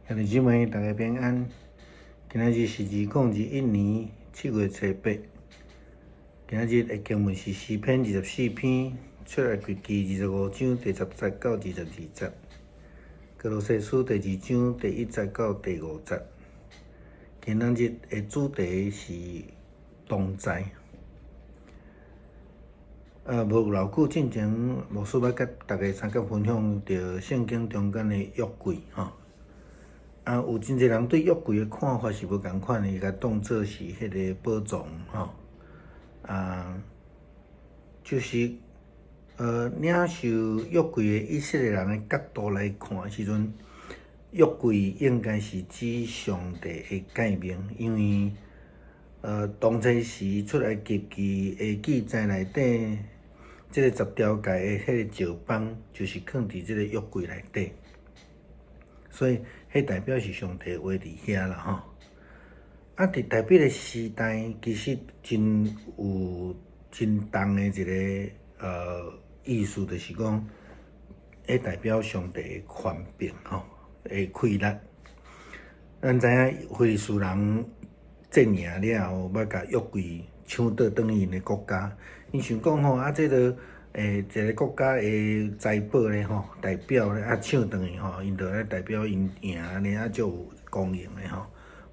兄弟姊妹，大家平安。今仔日是2021年7月初8。今仔日的经文是诗篇24篇，出埃及记25章第10节到22节，歌罗西书第2章第1节到第5节。今仔日的主题是同在。无偌久之前，牧师要甲大家分享着圣经中间的约柜吼。有真侪人对约柜的看法是无共款的，伊甲当作是迄个宝藏吼。就是领受约柜的以色列人的角度来看的时阵，约柜应该是指上帝的诫命，因为当初时出埃及记的记载内底，即个10条诫的迄个石板，就是放伫即个约柜内底，所以迄代表是上帝话伫遐啦吼。伫台北的时代，其实真有真重的一个意思，就是讲，迄代表上帝的权柄吼，的气力。咱知影非利士人战赢了后，要甲约柜抢倒转去因的国家，因想讲吼，这个一个国家的财宝咧吼，代表咧抢转去吼，因就咧代表因赢安尼才有公平的吼。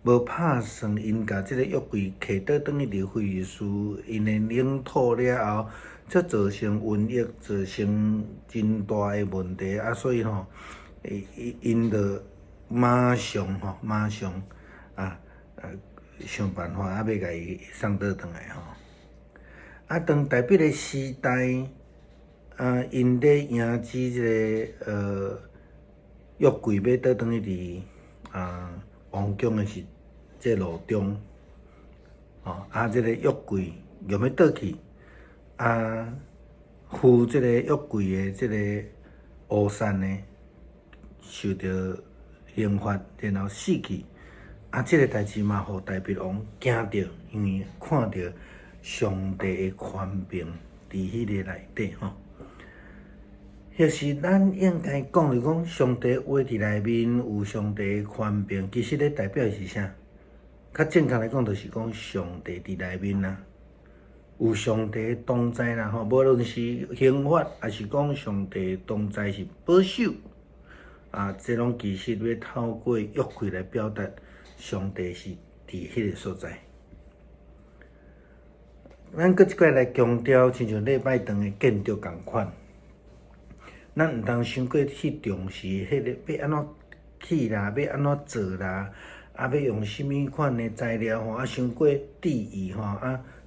无拍算因甲即个约柜摕倒转去伫非利士因的领土了后，则造成瘟疫，造成真大的问题所以吼，因就马上想办法要甲伊送倒转来吼。当台北的时代，因咧赢至即个约柜要倒转去伫王宫的即个路中，即个约柜用要倒去，负即个约柜的即个乌山呢，受到刑罚，然后死去。即个代志嘛，互台北王惊着，因为看到上帝的权柄伫迄个内底吼。迄是咱应该讲，就讲上帝话伫内面有上帝的权柄，其实咧代表是啥？较正确来讲，就是讲上帝伫内面啦，有上帝的同在啦吼。无论是刑罚，还是讲上帝的同在是保守，这拢其实要透过约柜来表达上帝是伫迄个所在。咱搁一摆来强调，亲像礼拜堂的建筑共款。咱毋通伤过去重视迄个要安怎起啦，要安怎做啦，要用什么款的材料吼，伤过注意吼，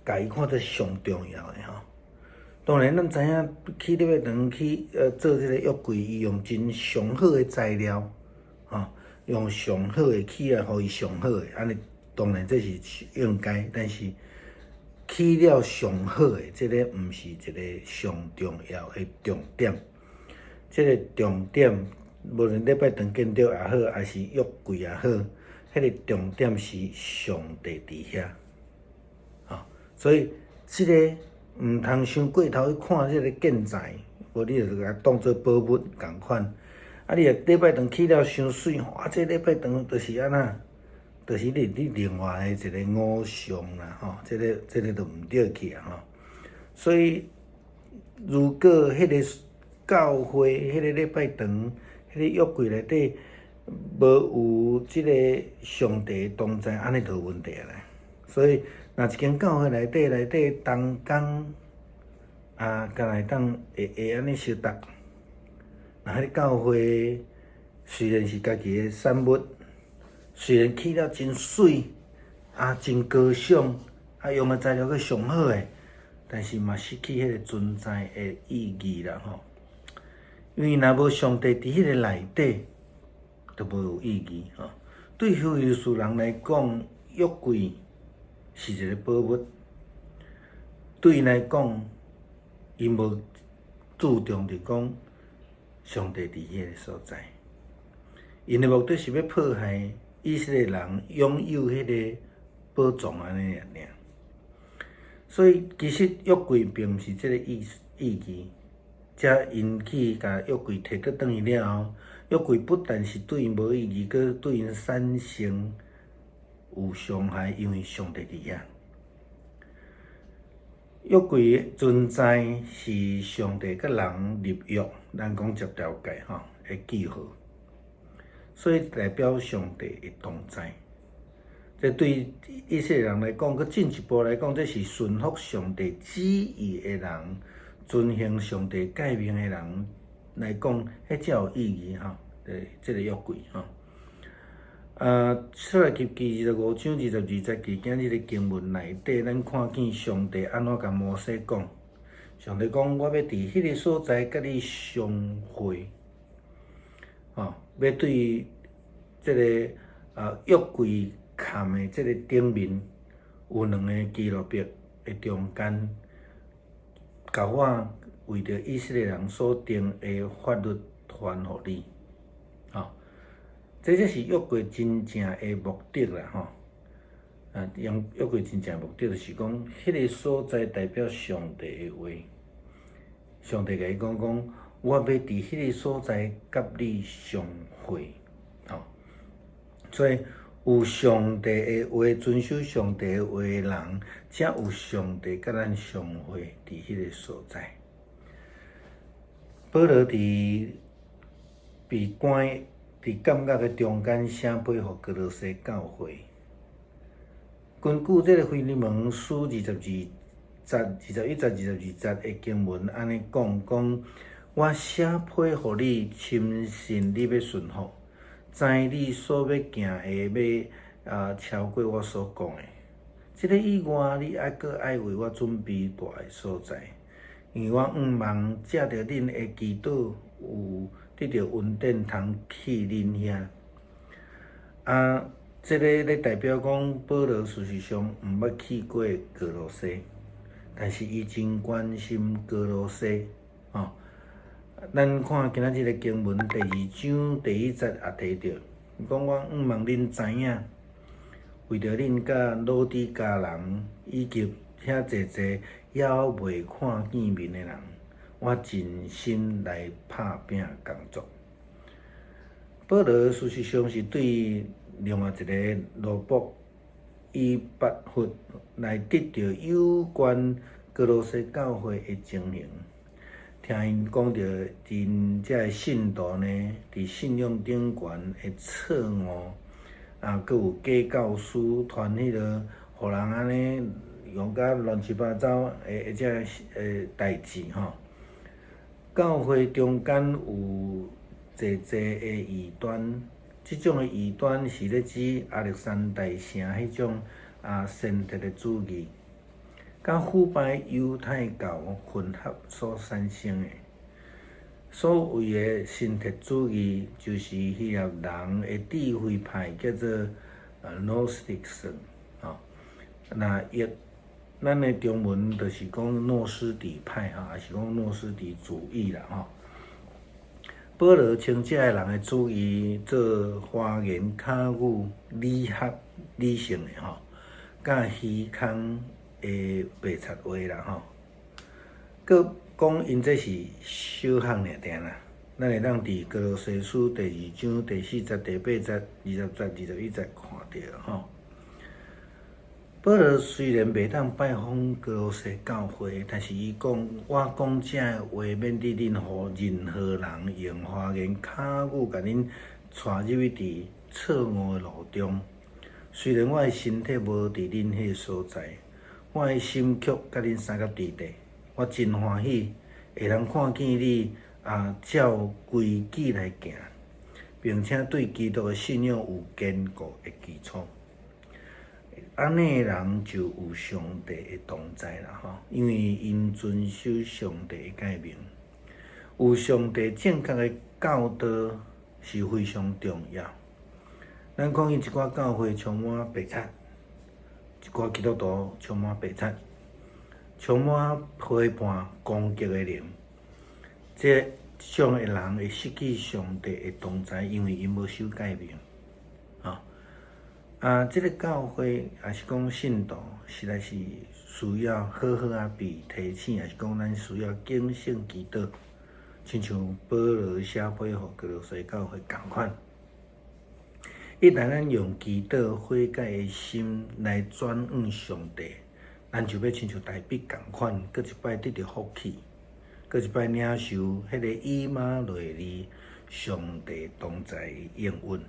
甲伊看作上重要的吼。当然，咱知影去礼拜堂去做即个约柜，伊用真上好的材料吼，用上好的起来，互伊上好的，安尼当然这是应该，但是起了上好的，这个毋是一个上重要的重点。这个重点，无论礼拜堂建筑也好，还是约柜也好，迄个重点是上帝伫遐，所以这个毋通伤过头去看这个建材，无你就甲当做宝物共款。你若礼拜堂起了伤水这礼拜堂就是安那，就是你另外的一个偶像啦吼，这个就毋对去吼。所以如果迄个教会迄个礼拜堂，迄个约柜内底无有即个上帝同在，安尼就有问题啦。所以，若一间教会内底同工敢来当会安尼相搭，迄个教会虽然是家己的产物，虽然起了真水真高尚用的材料阁上好诶，但是嘛失去迄个存在的意义啦吼。因为若无上帝伫迄个内底，就无有意义吼。对非利士人来讲，约柜是一个宝物；对因来讲，因无注重着讲上帝伫迄个所在。因的目的是要迫害以色列人拥有迄个宝藏安尼尔。所以其实约柜并毋是即个意义。才因去甲约柜摕倒转去了后，约柜不但是对因无意义，佮对因产生有伤害，因为上帝伫遐。约柜的存在是上帝甲人立约，咱讲接条界的记号，所以代表上帝的同在。这对以色列人来讲，佮进一步来讲，这是顺服上帝旨意的人，遵行上帝诫命的人来讲，迄才有意义这个约柜出来记25章22节，今日的经文内底，咱看见上帝安怎甲摩西讲。上帝讲：我要伫迄个所在甲你相会，要对这个约柜龛的这个顶面有2个基路伯的中间，甲我为着以色列人所定的法律传互你，这就是约柜真正的目的啦，用约柜真正的目的就是讲，迄个所在代表上帝的话。上帝甲伊讲，我要伫迄个所在甲你相会，所以有上帝的话，遵守上帝的话的人，才有上帝甲咱相会伫迄个所在。保罗伫被关伫监狱的中间写批互哥罗西教会。根据这个腓利门书22节、21节、22节的经文，安尼讲，我写批互你，深信你要顺服，知你所要行的要超过我所讲的。这个以外，你阁爱为我准备大的所在，因为我望借着恁的祈祷有得到恩典，通去恁遐。这个咧代表讲，保罗事实上毋捌去过哥罗西，但是伊真关心哥罗西。咱看今仔日的经文第2章第1节也提到，讲我望恁知影，为着恁甲老底嘉人以及遐济还未看见面的人，我尽心来拍拼工作。保罗事实上是对另外一个罗伯以巴弗来得到有关哥罗西教会的情形，听因讲到因遮的信徒呢，伫信仰顶悬会错误，佮有假教师传迄个，互人安尼用甲乱七八糟的遮代志教会中间有济的异端。即种的异端是咧指亚历山大城迄种先特的主义，甲腐败犹太教混合所产生的。所谓的先特主义，就是希腊人的智慧派，叫做Gnosticism。那咱的中文就是讲诺斯底派也是讲诺斯底主义啦保罗称这个人的主义做花言巧语、理学理性的甲虚空的白贼话啦佮讲因这是小项尔定啦。咱会当伫哥罗西书第2章第4节、第8节、20节、21节看到保罗虽然袂当拜访哥罗西教会，但是伊讲，我讲这的话，免得恁互任何人用花言巧语，甲恁带入去伫错误的路中。虽然我的身体无伫恁迄个所在，我的心却甲恁三甲伫地。我真欢喜会通看见你照规矩来行，并且对基督的信仰有坚固的基础。安尼的人就有上帝的同在啦因为因遵守上帝的诫命，有上帝正确的教导是非常重要。咱看见一寡教会充满白贼，一寡基督徒充满白贼，充满批判攻击的灵，这种的人会失去上帝的同在，因为因无守诫命这个教会也是讲信徒，实在是需要好好被提醒，也是讲咱需要警醒祈祷，亲像保罗写批互哥罗西教会共款。一旦咱用祈祷悔改的心来转向上帝，咱就要亲像大笔共款，搁一摆得到福气，搁一摆领受迄个以马内利上帝同在的应允。